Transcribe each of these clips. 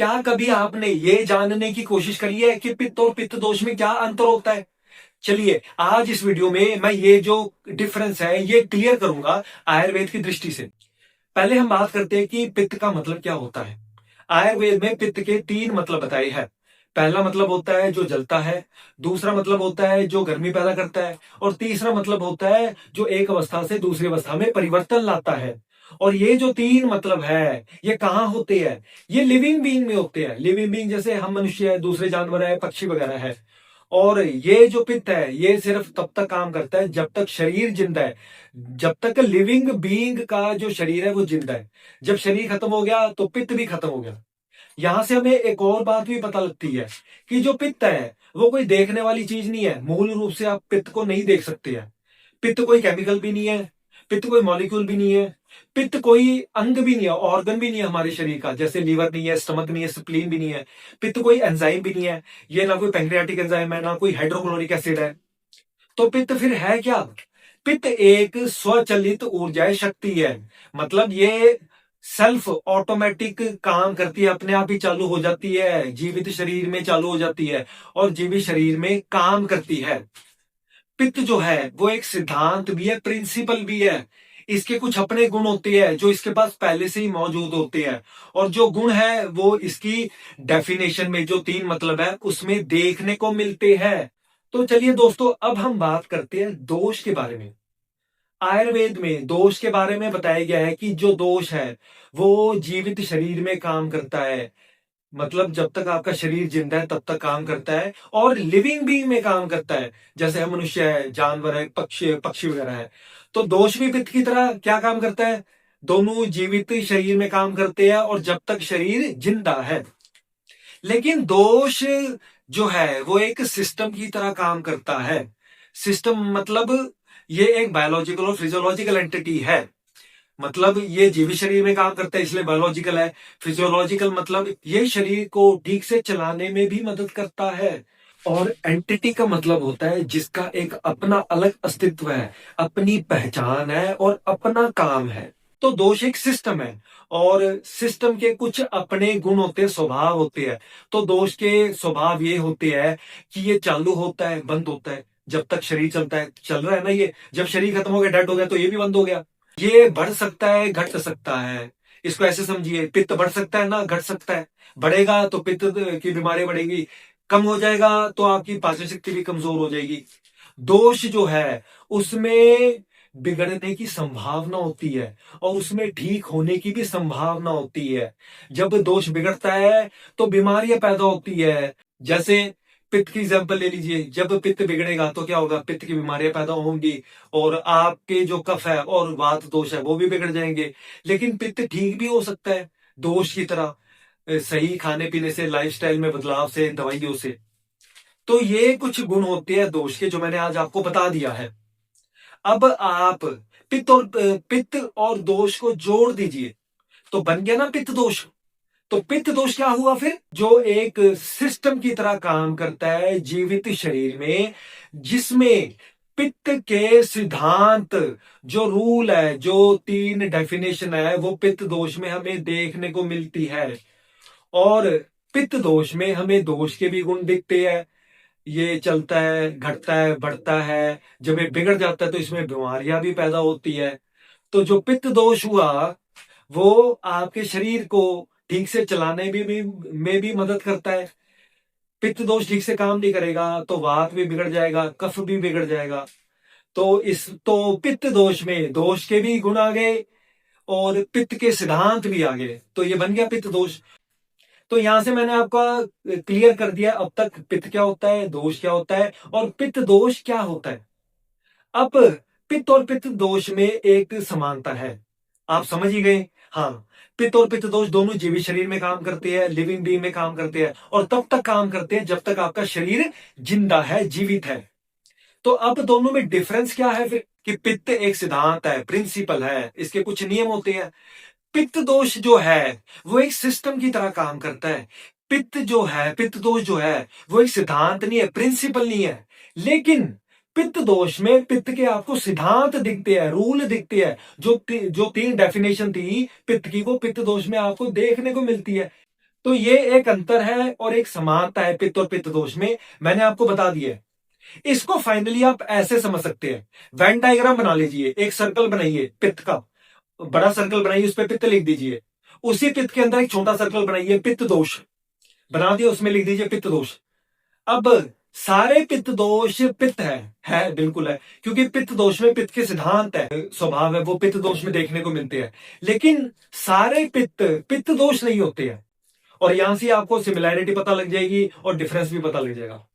क्या कभी आपने ये जानने की कोशिश करी है कि पित्त और पित्त दोष में क्या अंतर होता है? चलिए आज इस वीडियो में मैं ये जो डिफरेंस है ये क्लियर करूंगा आयुर्वेद की दृष्टि से। पहले हम बात करते हैं कि पित्त का मतलब क्या होता है। आयुर्वेद में पित्त के तीन मतलब बताए हैं। पहला मतलब होता है जो जलता है, दूसरा मतलब होता है जो गर्मी पैदा करता है, और तीसरा मतलब होता है जो एक अवस्था से दूसरी अवस्था में परिवर्तन लाता है। और ये जो तीन मतलब है ये कहाँ होते हैं? ये लिविंग बीइंग में होते हैं। लिविंग बीइंग जैसे हम मनुष्य है, दूसरे जानवर है, पक्षी वगैरह है। और ये जो पित्त है ये सिर्फ तब तक काम करता है जब तक शरीर जिंदा है, जब तक लिविंग बीइंग का जो शरीर है वो जिंदा है। जब शरीर खत्म हो गया तो पित्त भी खत्म हो गया। यहां से हमें एक और बात भी पता लगती है कि जो पित्त है वो कोई देखने वाली चीज नहीं है। मूल रूप से आप पित्त को नहीं देख सकते हैं। पित्त कोई केमिकल भी नहीं है, पित्त कोई मॉलिक्यूल भी नहीं है, पित्त कोई अंग भी नहीं है, ऑर्गन भी नहीं है हमारे शरीर का। जैसे लीवर नहीं है, स्टमक नहीं है, स्प्लीन भी नहीं है। पित्त कोई एंजाइम भी नहीं है। ये ना कोई पैंक्रियाटिक एंजाइम है, ना कोई हाइड्रोक्लोरिक एसिड है। तो पित्त फिर है क्या? पित्त एक स्वचलित ऊर्जा शक्ति है। मतलब ये सेल्फ ऑटोमेटिक काम करती है, अपने आप ही चालू हो जाती है, जीवित शरीर में चालू हो जाती है और जीवित शरीर में काम करती है। पित्त जो है वो एक सिद्धांत भी है, प्रिंसिपल भी है। इसके कुछ अपने गुण होते हैं जो इसके पास पहले से ही मौजूद होते हैं, और जो गुण है वो इसकी डेफिनेशन में जो तीन मतलब है उसमें देखने को मिलते हैं। तो चलिए दोस्तों अब हम बात करते हैं दोष के बारे में। आयुर्वेद में दोष के बारे में बताया गया है कि जो दोष है वो जीवित शरीर में काम करता है। मतलब जब तक आपका शरीर जिंदा है तब तक काम करता है, और लिविंग बीइंग में काम करता है। जैसे हम मनुष्य है, जानवर है, पक्षी पक्षी वगैरह है। तो दोष भी पित्त की तरह क्या काम करता है? दोनों जीवित शरीर में काम करते हैं और जब तक शरीर जिंदा है। लेकिन दोष जो है वो एक सिस्टम की तरह काम करता है। सिस्टम मतलब ये एक बायोलॉजिकल और फिजियोलॉजिकल एंटिटी है। मतलब ये जीवित शरीर में काम करता है इसलिए बायोलॉजिकल है। फिजियोलॉजिकल मतलब ये शरीर को ठीक से चलाने में भी मदद करता है। और एंटिटी का मतलब होता है जिसका एक अपना अलग अस्तित्व है, अपनी पहचान है और अपना काम है। तो दोष एक सिस्टम है, और सिस्टम के कुछ अपने गुण होते हैं, स्वभाव होते हैं। तो दोष के स्वभाव ये होते हैं कि ये चालू होता है, बंद होता है जब तक शरीर चलता है। चल रहा है ना, ये जब शरीर खत्म हो गया, डेड हो गया, तो ये भी बंद हो गया। ये बढ़ सकता है, घट सकता है। इसको ऐसे समझिए, पित्त बढ़ सकता है ना, घट सकता है। बढ़ेगा तो पित्त की बीमारी बढ़ेगी, कम हो जाएगा तो आपकी पाचन शक्ति भी कमजोर हो जाएगी। दोष जो है उसमें बिगड़ने की संभावना होती है और उसमें ठीक होने की भी संभावना होती है। जब दोष बिगड़ता है तो बीमारियां पैदा होती है। जैसे पित्त की एग्जांपल ले लीजिए, जब पित्त बिगड़ेगा तो क्या होगा? पित्त की बीमारियां पैदा होंगी, और आपके जो कफ है और वात दोष है वो भी बिगड़ जाएंगे। लेकिन पित्त ठीक भी हो सकता है दोष की तरह, सही खाने पीने से, लाइफस्टाइल में बदलाव से, दवाइयों से। तो ये कुछ गुण होते हैं दोष के जो मैंने आज आपको बता दिया है। अब आप पित्त और दोष को जोड़ दीजिए तो बन गया ना पित्त दोष। तो पित्त दोष क्या हुआ फिर? जो एक सिस्टम की तरह काम करता है जीवित शरीर में, जिसमें पित्त के सिद्धांत, जो रूल है, जो तीन डेफिनेशन है, वो पित्त दोष में हमें देखने को मिलती है। और पित्त दोष में हमें दोष के भी गुण दिखते हैं। ये चलता है, घटता है, बढ़ता है। जब ये बिगड़ जाता है तो इसमें बीमारियां भी पैदा होती है। तो जो पित्त दोष हुआ वो आपके शरीर को ठीक से चलाने में भी मदद करता है। पित्त दोष ठीक से काम नहीं करेगा तो वात भी बिगड़ जाएगा, कफ भी बिगड़ जाएगा। तो पित्त दोष में दोष के भी गुण आ गए और पित्त के सिद्धांत भी आ गए, तो ये बन गया पित्त दोष। तो यहां से मैंने आपका क्लियर कर दिया अब तक पित्त क्या होता है, दोष क्या होता है और पित्त दोष क्या होता है। अब पित्त और पित्त दोष में एक समानता है, आप समझ ही गए। हाँ, पित्त और पित्त दोष दोनों जीवित शरीर में काम करते हैं, लिविंग बीइंग में काम करते हैं, और तब तक काम करते हैं जब तक आपका शरीर जिंदा है, जीवित है। तो अब दोनों में डिफरेंस क्या है फिर? कि पित्त एक सिद्धांत है, प्रिंसिपल है, इसके कुछ नियम होते हैं। पित्त दोष जो है वो एक सिस्टम की तरह काम करता है। पित्त दोष जो है वो एक सिद्धांत नहीं है, प्रिंसिपल नहीं है। लेकिन पित्त दोष में पित्त के आपको सिद्धांत दिखते हैं, रूल दिखते हैं। जो तीन डेफिनेशन थी पित्त की वो पित्त दोष में आपको देखने को मिलती है। तो ये एक अंतर है और एक समानता है पित्त और पित्त दोष में, मैंने आपको बता दिया है। इसको फाइनली आप ऐसे समझ सकते हैं, वेन डायग्राम बना लीजिए, एक सर्कल बनाइए पित्त का, बड़ा सर्कल बनाइए, उस पर पित्त लिख दीजिए। उसी पित्त के अंदर एक छोटा सर्कल बनाइए, पित्त दोष बना दिया, उसमें लिख दीजिए पित्त दोष। अब सारे पित्त दोष पित्त है बिल्कुल है, क्योंकि पित्त दोष में पित्त के सिद्धांत है, स्वभाव है, वो पित्त दोष में देखने को मिलते हैं। लेकिन सारे पित्त पित्त दोष नहीं होते हैं, और यहां से आपको सिमिलैरिटी पता लग जाएगी और डिफरेंस भी पता लग जाएगा।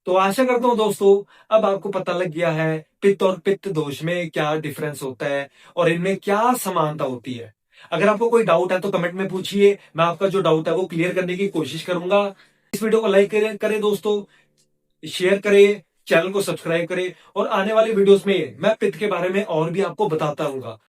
तो आशा करता हूं दोस्तों अब आपको पता लग गया है पित्त और पित्त दोष में क्या डिफरेंस होता है और इनमें क्या समानता होती है। अगर आपको कोई डाउट है तो कमेंट में पूछिए, मैं आपका जो डाउट है वो क्लियर करने की कोशिश करूंगा। इस वीडियो को लाइक करें दोस्तों, शेयर करें, चैनल को सब्सक्राइब करें, और आने वाली वीडियोस में मैं पित्त के बारे में और भी आपको बताता रहूंगा।